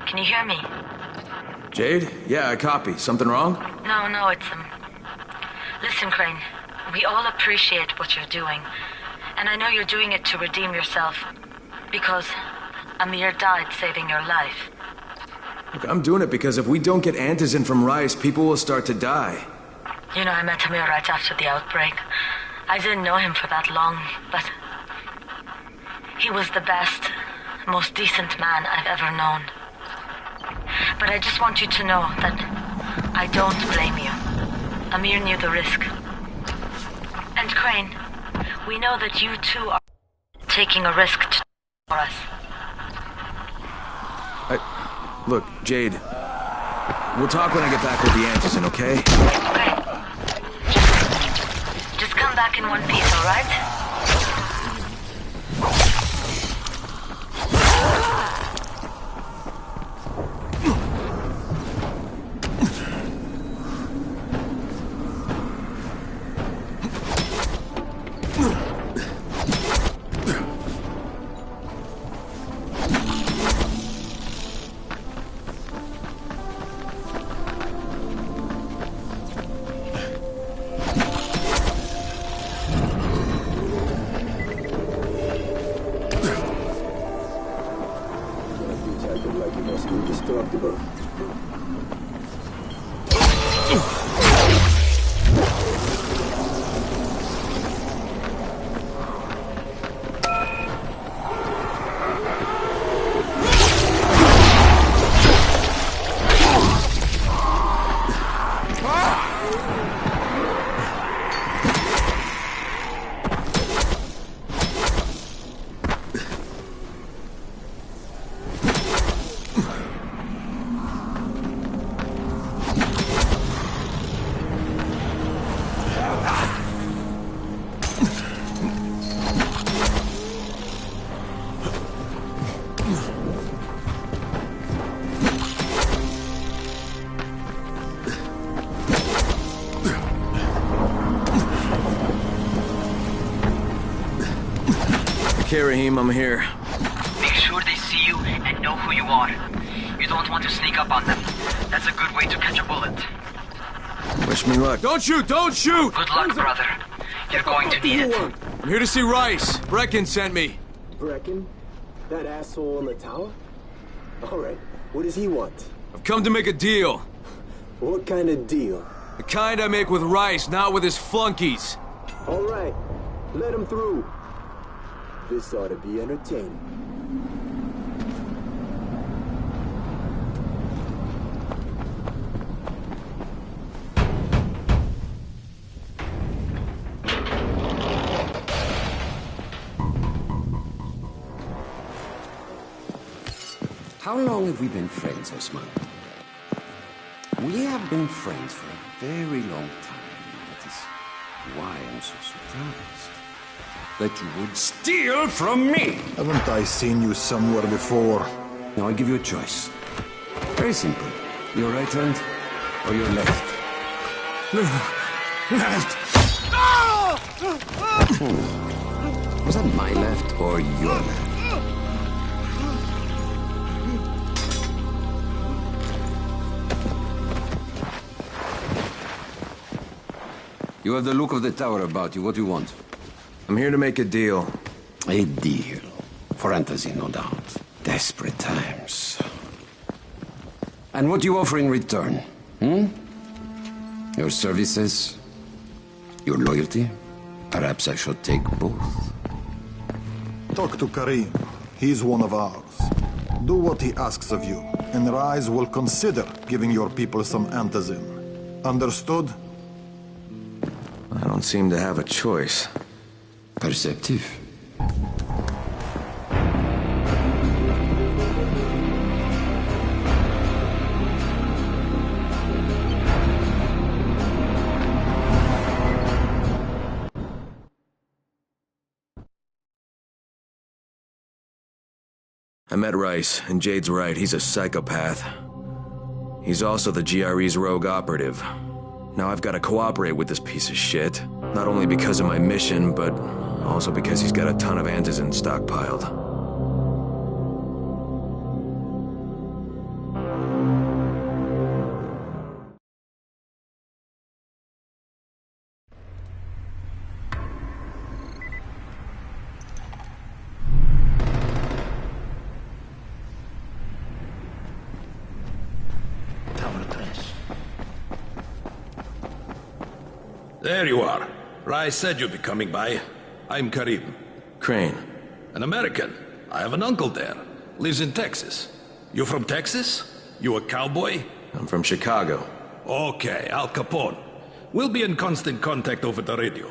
Can you hear me? Jade? Yeah, I copy. Something wrong? No, it's Listen, Crane. We all appreciate what you're doing. And I know you're doing it to redeem yourself. Because Amir died saving your life. Look, I'm doing it because if we don't get Antizin from Rice, people will start to die. You know, I met Amir right after the outbreak. I didn't know him for that long, but he was the best, most decent man I've ever known. But I just want you to know that I don't blame you. Amir knew the risk. And Crane, we know that you too are taking a risk for us. Look, Jade, we'll talk when I get back with the Antizin, okay? Okay. Just come back in one piece, all right? Indestructible. Okay, Rahim, I'm here. Make sure they see you and know who you are. You don't want to sneak up on them. That's a good way to catch a bullet. Wish me luck. Don't shoot! Don't shoot! Good luck, brother. You're going to need it. I'm here to see Rice. Brecken sent me. Brecken? That asshole in the tower? Alright, what does he want? I've come to make a deal. What kind of deal? The kind I make with Rice, not with his flunkies. Alright, let him through. This ought to be entertaining. How long have we been friends, Osman? We have been friends for a very long time. That is why I'm so surprised that you would steal from me. Haven't I seen you somewhere before? Now I give you a choice. Very simple. Your right hand or your left? Left. Was that my left or your left? You have the look of the tower about you. What do you want? I'm here to make a deal. A deal. For Antizin, no doubt. Desperate times. And what do you offer in return? Your services? Your loyalty? Perhaps I should take both. Talk to Karim. He's one of ours. Do what he asks of you, and Rise will consider giving your people some Antizin. Understood? I don't seem to have a choice. Perceptive. I met Rice, and Jade's right, he's a psychopath. He's also the GRE's rogue operative. Now I've got to cooperate with this piece of shit. Not only because of my mission, but also because he's got a ton of Antizin stockpiled. There you are. Rai said you'd be coming by. I'm Karim. Crane. An American. I have an uncle there. Lives in Texas. You from Texas? You a cowboy? I'm from Chicago. Okay, Al Capone. We'll be in constant contact over the radio.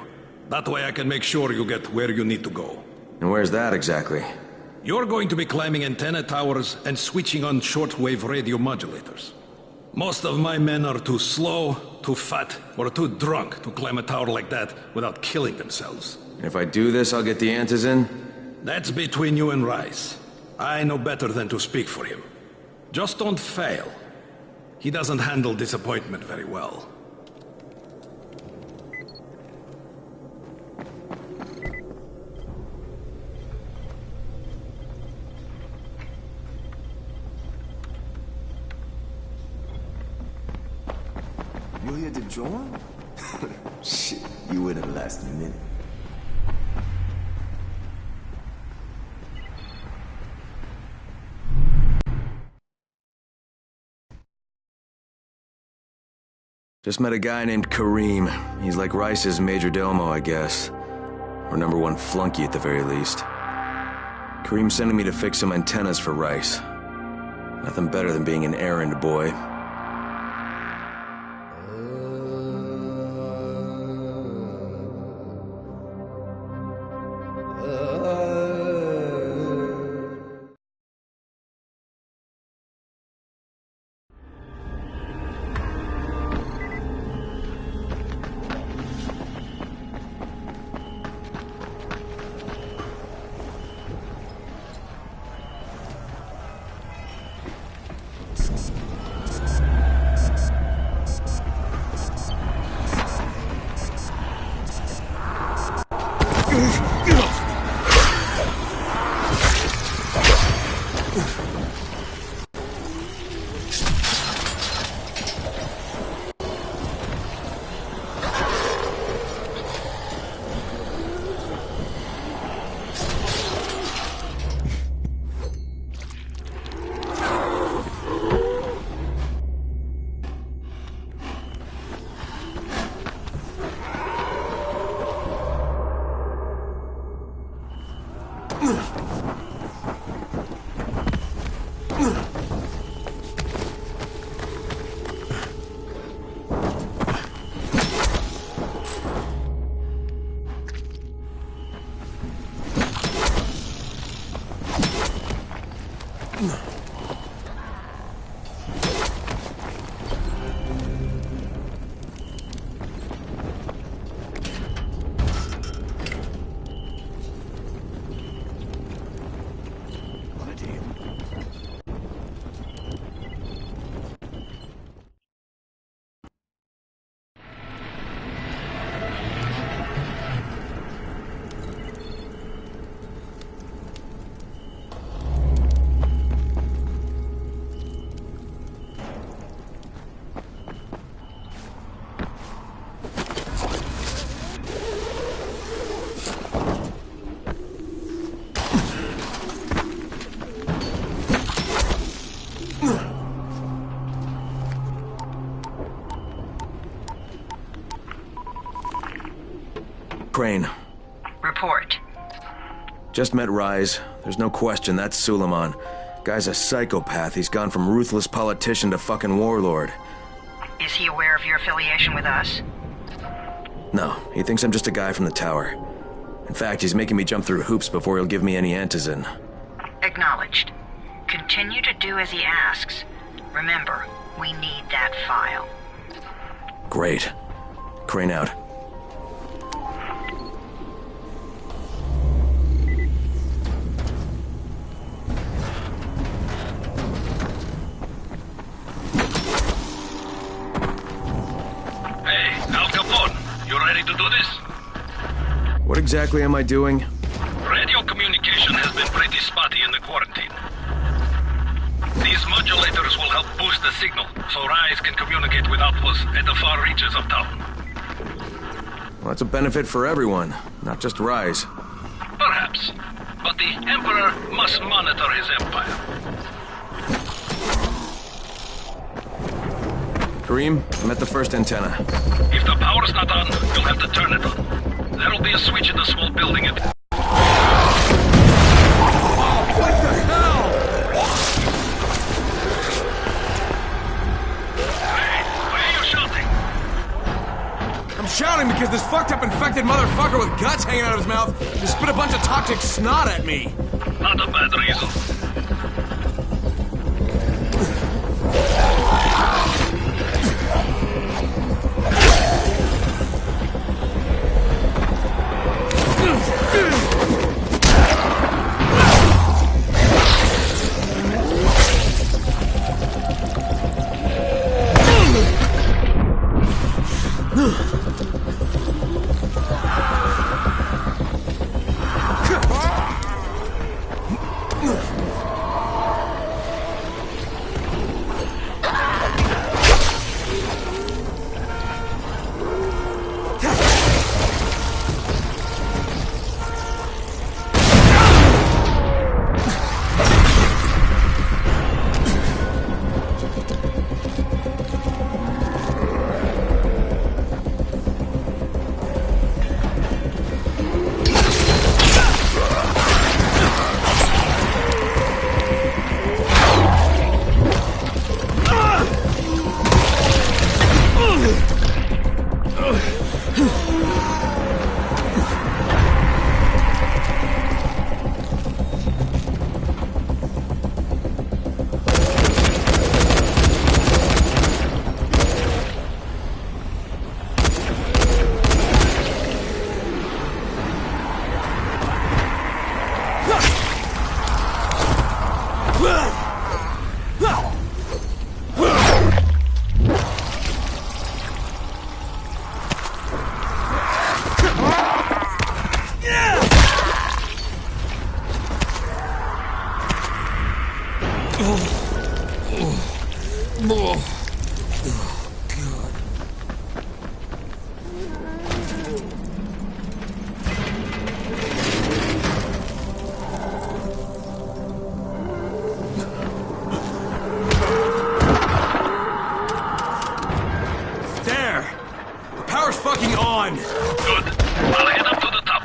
That way I can make sure you get where you need to go. And where's that exactly? You're going to be climbing antenna towers and switching on shortwave radio modulators. Most of my men are too slow, too fat, or too drunk to climb a tower like that without killing themselves. If I do this, I'll get the Antizin? That's between you and Rice. I know better than to speak for him. Just don't fail. He doesn't handle disappointment very well. You here to join? Shit, you wouldn't have lasted a minute. Just met a guy named Karim. He's like Rice's major domo, I guess. Or #1 flunky at the very least. Karim's sending me to fix some antennas for Rice. Nothing better than being an errand boy. Crane. Report. Just met Rise. There's no question that's Suleiman. Guy's a psychopath. He's gone from ruthless politician to fucking warlord. Is he aware of your affiliation with us? No, he thinks I'm just a guy from the tower. In fact, he's making me jump through hoops before he'll give me any Antizin. Acknowledged. Continue to do as he asks. Remember, we need that file. Great. Crane out. To do this? What exactly am I doing? Radio communication has been pretty spotty in the quarantine. These modulators will help boost the signal, so Rise can communicate with outposts at the far reaches of town. Well, that's a benefit for everyone, not just Rise. Perhaps. But the Emperor must monitor his empire. Kareem, I'm at the first antenna. If the power's not on, you'll have to turn it on. There'll be a switch in the small building at... What the hell? Hey, why are you shouting? I'm shouting because this fucked up infected motherfucker with guts hanging out of his mouth just spit a bunch of toxic snot at me. Not a bad reason. Fucking on! Good. I'll head up to the top.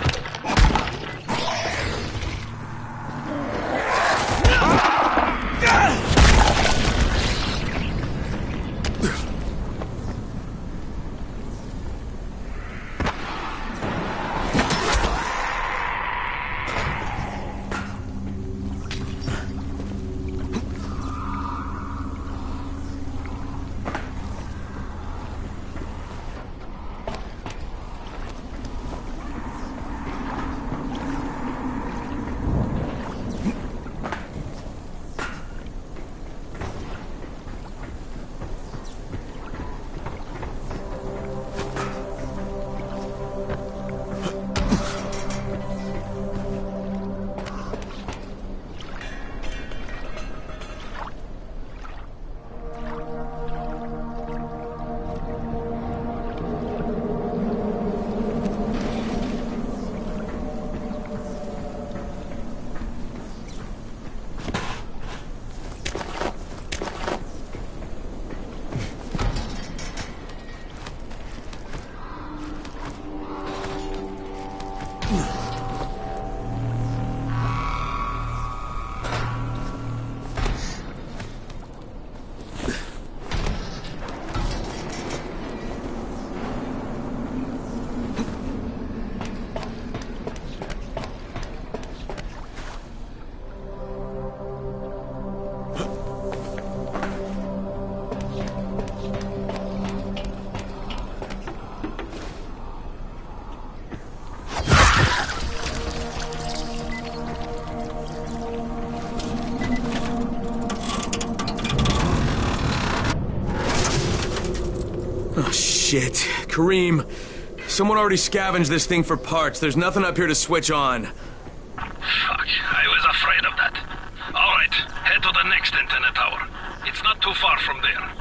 Oh, shit. Kareem, someone already scavenged this thing for parts. There's nothing up here to switch on. Fuck, I was afraid of that. All right, head to the next antenna tower. It's not too far from there.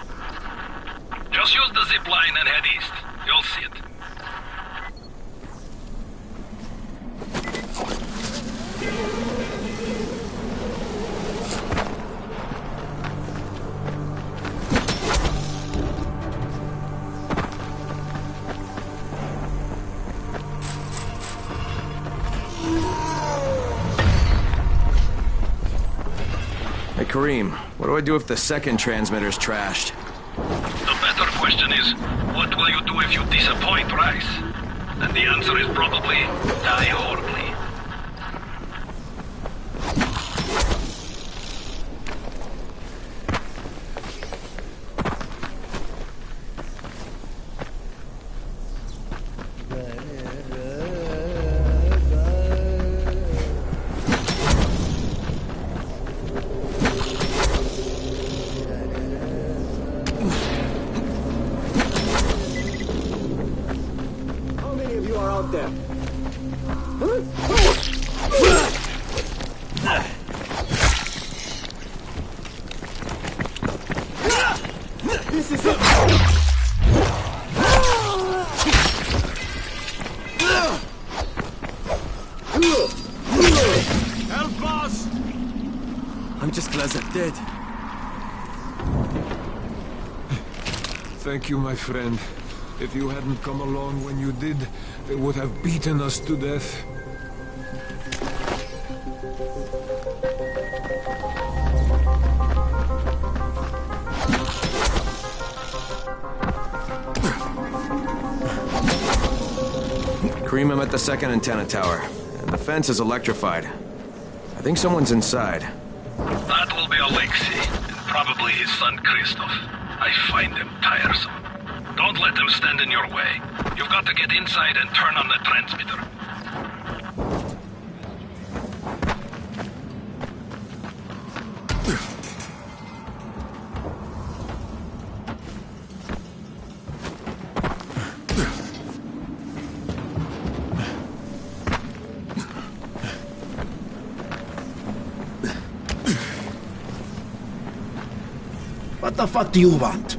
Just use the zip line and head east. You'll see it. Kareem, what do I do if the second transmitter's trashed? The better question is, what will you do if you disappoint Rice? And the answer is probably die horribly. How many of you are out there? This is it! Help us! I'm just glad they're dead. Thank you, my friend. If you hadn't come along when you did, they would have beaten us to death. Kareem, I'm at the second antenna tower, and the fence is electrified. I think someone's inside. That will be Alexei, and probably his son Christoph. I find them tiresome. Don't let them stand in your way. You've got to get inside and turn on the transmitter. What the fuck do you want?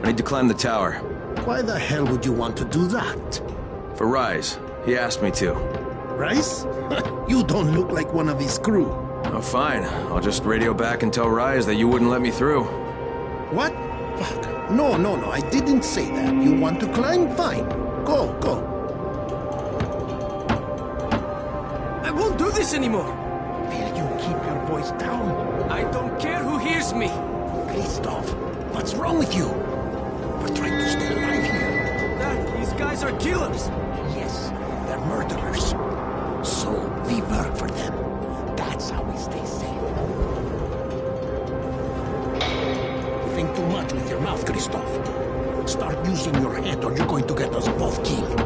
I need to climb the tower. Why the hell would you want to do that? For Rise. He asked me to. Rice? You don't look like one of his crew. Oh, fine. I'll just radio back and tell Rise that you wouldn't let me through. What? Fuck. No, I didn't say that. You want to climb? Fine. Go. I won't do this anymore. Will you keep your voice down? I don't care who hears me. Christoph, what's wrong with you? We're trying to stay alive here. Dad, these guys are killers. Yes, they're murderers. So we work for them. That's how we stay safe. You think too much with your mouth, Christoph. Start using your head or you're going to get us both killed.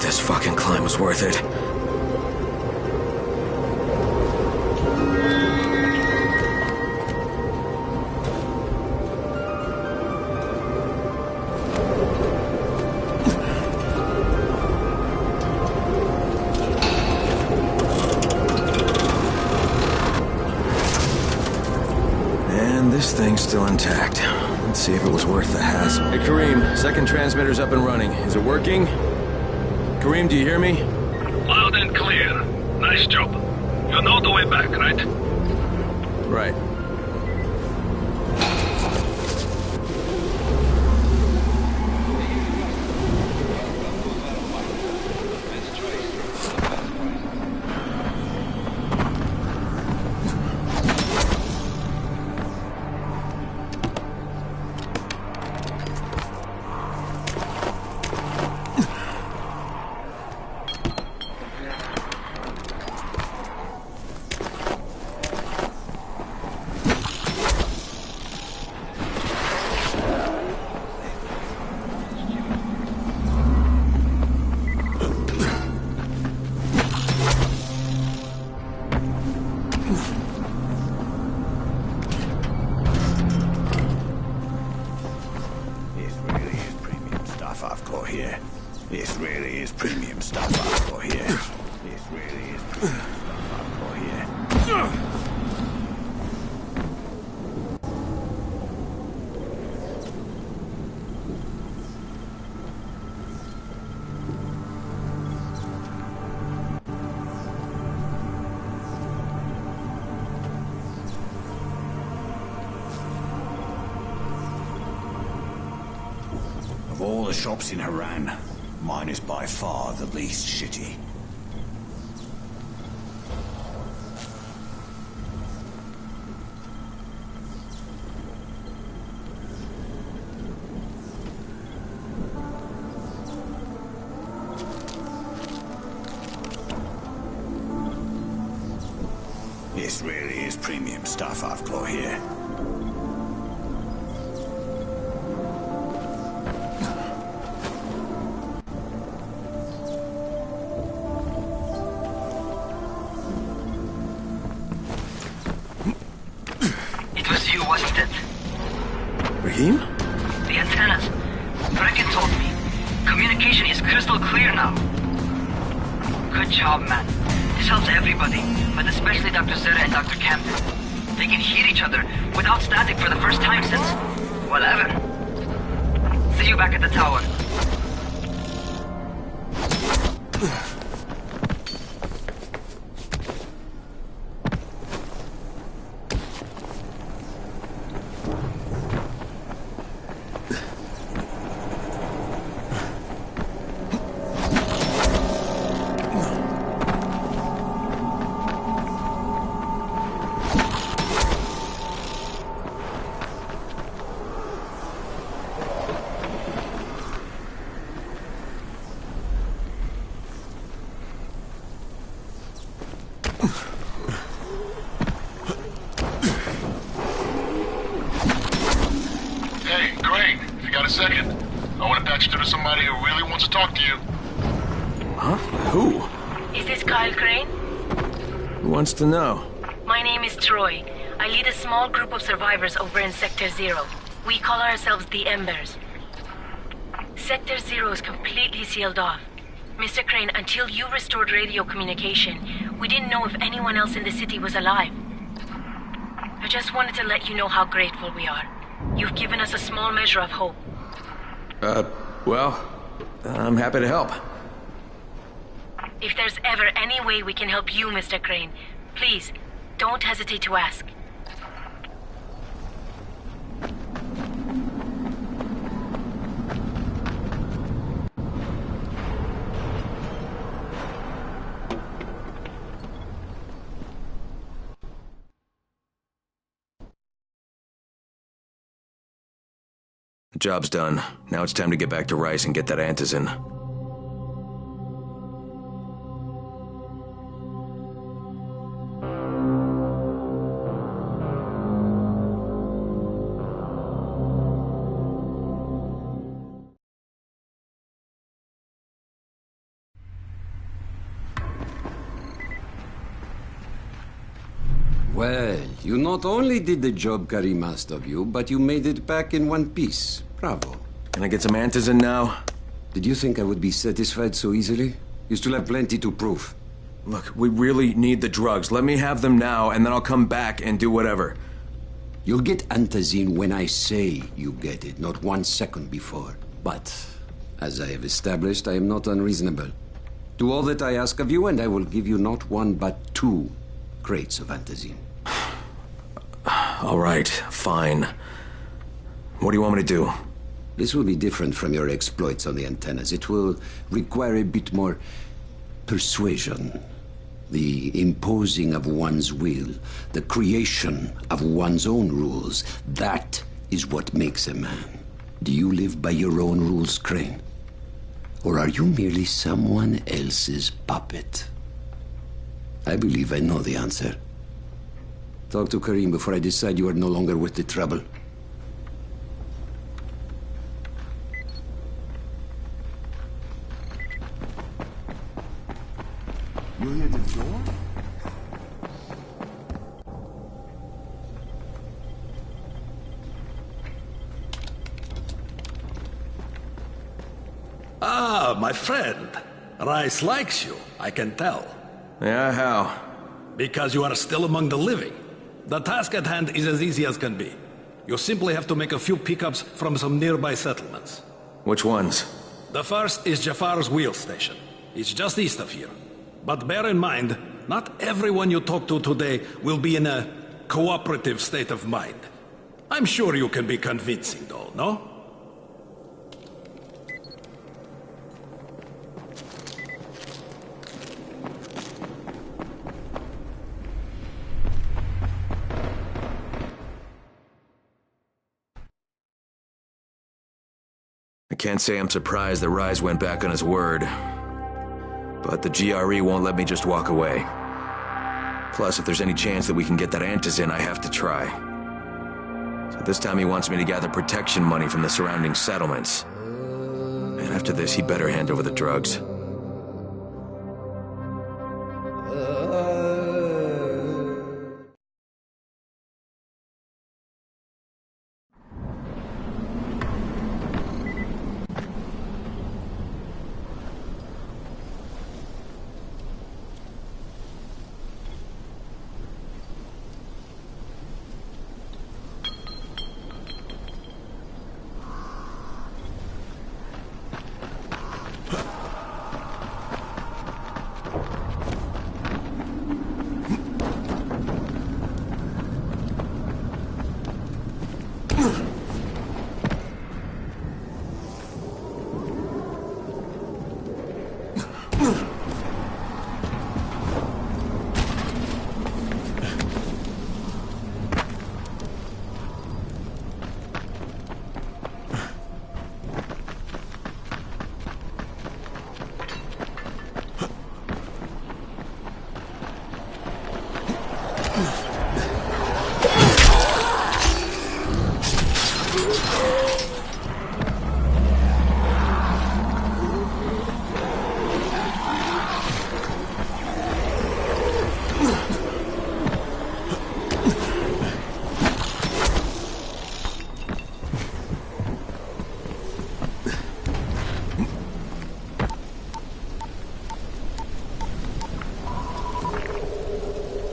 This fucking climb was worth it. And this thing's still intact. Let's see if it was worth the hassle. Hey, Kareem, second transmitter's up and running. Is it working? Kareem, do you hear me? Loud and clear. Nice job. You know the way back, right? Right. really is premium stuff I've got here. This really is premium stuff I've got here. Of all the shops in Haran, mine is by far the least shitty. This really is premium stuff I've got here. Rahim? The antennas. Brecken told me. Communication is crystal clear now. Good job, man. This helps everybody, but especially Dr. Zere and Dr. Camden. They can hear each other without static for the first time since... well, ever. See you back at the tower. Hey, Crane, if you got a second, I want to patch you to somebody who really wants to talk to you. Huh? Who? Is this Kyle Crane? Who wants to know? My name is Troy. I lead a small group of survivors over in Sector Zero. We call ourselves the Embers. Sector Zero is completely sealed off. Mr. Crane, until you restored radio communication, we didn't know if anyone else in the city was alive. I just wanted to let you know how grateful we are. You've given us a small measure of hope. Well, I'm happy to help. If there's ever any way we can help you, Mr. Crane, please, don't hesitate to ask. The job's done. Now it's time to get back to Rice and get that antizin. Well, you not only did the job Karim asked of you, but you made it back in one piece. Bravo. Can I get some antizin now? Did you think I would be satisfied so easily? You still have plenty to prove. Look, we really need the drugs. Let me have them now, and then I'll come back and do whatever. You'll get antizin when I say you get it, not 1 second before. But, as I have established, I am not unreasonable. Do all that I ask of you, and I will give you not 1 but 2 crates of antizin. All right, fine. What do you want me to do? This will be different from your exploits on the antennas. It will require a bit more persuasion. The imposing of one's will, the creation of one's own rules. That is what makes a man. Do you live by your own rules, Crane? Or are you merely someone else's puppet? I believe I know the answer. Talk to Karim before I decide you are no longer worth the trouble. You hear the door? Ah, my friend. Rice likes you, I can tell. Yeah, how? Because you are still among the living. The task at hand is as easy as can be. You simply have to make a few pickups from some nearby settlements. Which ones? The first is Jafar's wheel station. It's just east of here. But bear in mind, not everyone you talk to today will be in a cooperative state of mind. I'm sure you can be convincing though, no? I can't say I'm surprised that Rise went back on his word. But the GRE won't let me just walk away. Plus, if there's any chance that we can get that Antizin, I have to try. So this time he wants me to gather protection money from the surrounding settlements. And after this, he better hand over the drugs.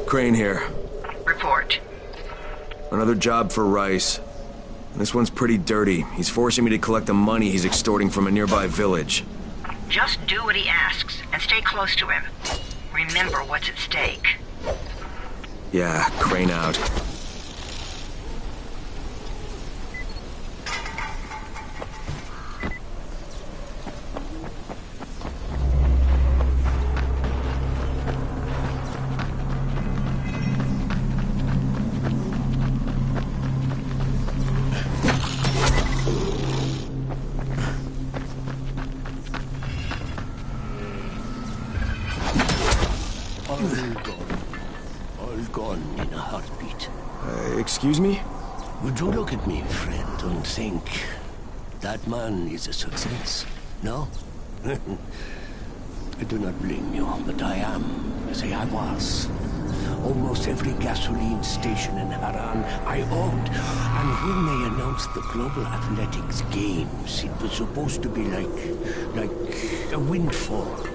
Crane here. Report. Another job for Rice. This one's pretty dirty. He's forcing me to collect the money he's extorting from a nearby village. Just do what he asks, and stay close to him. Remember what's at stake. Yeah, Crane out. Excuse me? Would you look at me, friend, and think that man is a success? No? I do not blame you, but I am, as I was. Almost every gasoline station in Haran I owned. And when they announced the Global Athletics Games, it was supposed to be like a windfall.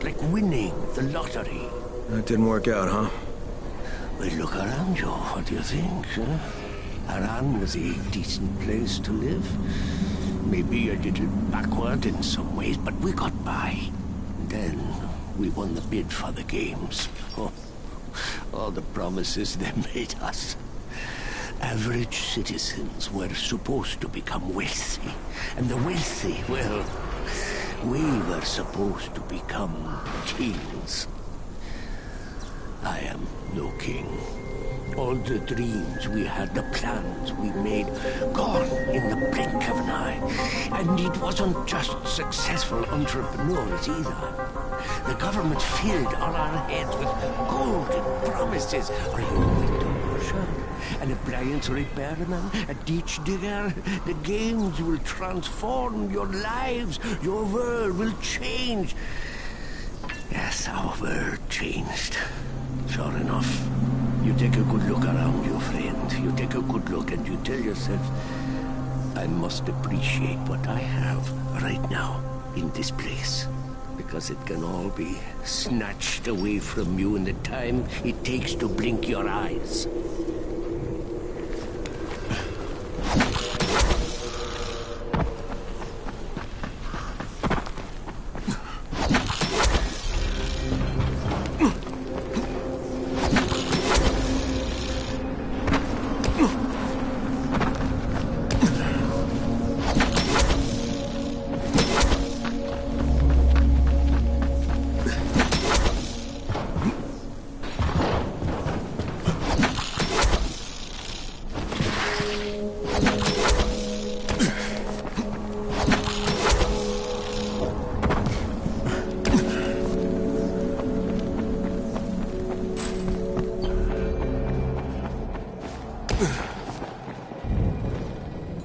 Like winning the lottery. That didn't work out, huh? Well, look around you. What do you think? Huh? Haran was a decent place to live. Maybe a little backward in some ways, but we got by. Then we won the bid for the games. Oh, all the promises they made us. Average citizens were supposed to become wealthy. And the wealthy, well, we were supposed to become kings. I am no king. All the dreams we had, the plans we made, gone in the blink of an eye. And it wasn't just successful entrepreneurs either. The government filled all our heads with golden promises. Are you a window washer? An appliance repairman? A ditch digger? The games will transform your lives. Your world will change. Yes, our world changed. Sure enough. You take a good look around you, friend. You take a good look and you tell yourself, I must appreciate what I have right now in this place. because it can all be snatched away from you in the time it takes to blink your eyes.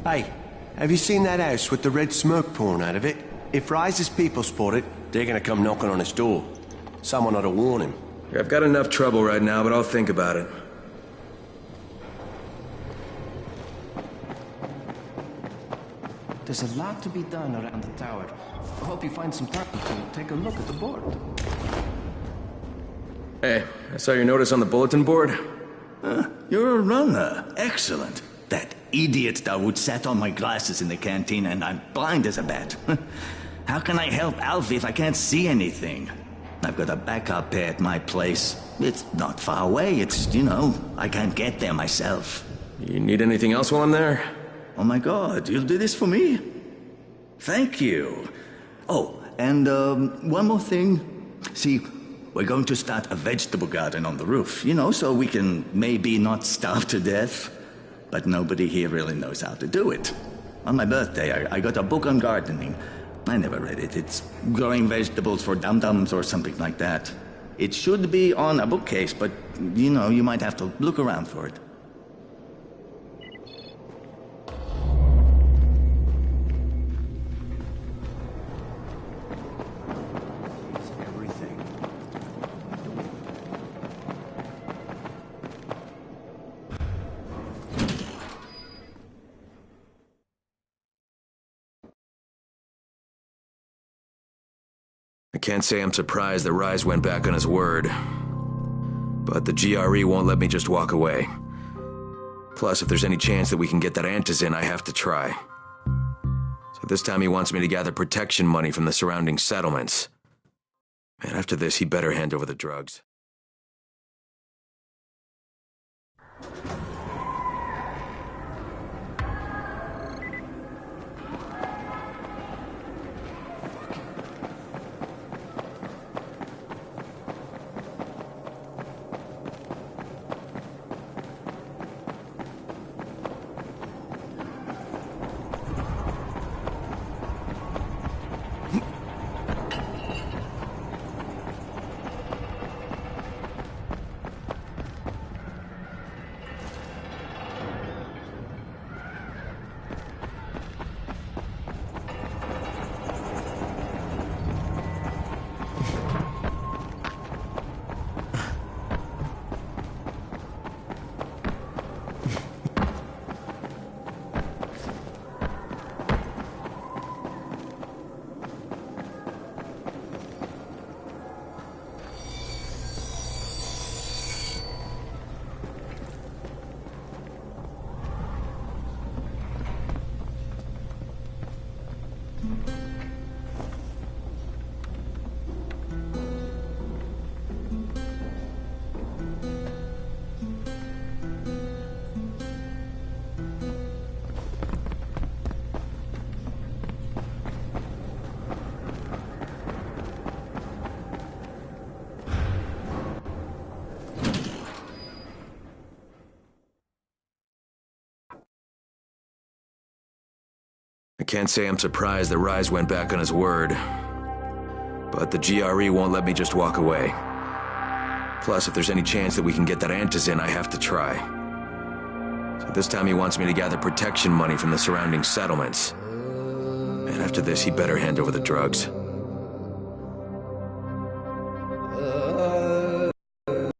Hey, have you seen that house with the red smoke pouring out of it? If Rise's people spot it, they're gonna come knocking on his door. Someone ought to warn him. I've got enough trouble right now, but I'll think about it. There's a lot to be done around the tower. I hope you find some time to take a look at the board. Hey, I saw your notice on the bulletin board. You're a runner. Excellent. That idiot Dawood sat on my glasses in the canteen and I'm blind as a bat. How can I help Alfie if I can't see anything? I've got a backup pair at my place. It's not far away. It's, you know, I can't get there myself. You need anything else while I'm there? Oh my God, you'll do this for me? Thank you. Oh, and one more thing. See, we're going to start a vegetable garden on the roof, you know, so we can maybe not starve to death. But nobody here really knows how to do it. On my birthday, I got a book on gardening. I never read it. It's growing vegetables for dum-dums or something like that. It should be on a bookcase, but, you know, you might have to look around for it. I can't say I'm surprised that Rise went back on his word. But the GRE won't let me just walk away. Plus, if there's any chance that we can get that Antizin, I have to try. So this time he wants me to gather protection money from the surrounding settlements. And after this, he better hand over the drugs. I can't say I'm surprised that Rise went back on his word. But the GRE won't let me just walk away. Plus, if there's any chance that we can get that Antizin, I have to try. So this time he wants me to gather protection money from the surrounding settlements. And after this, he better hand over the drugs.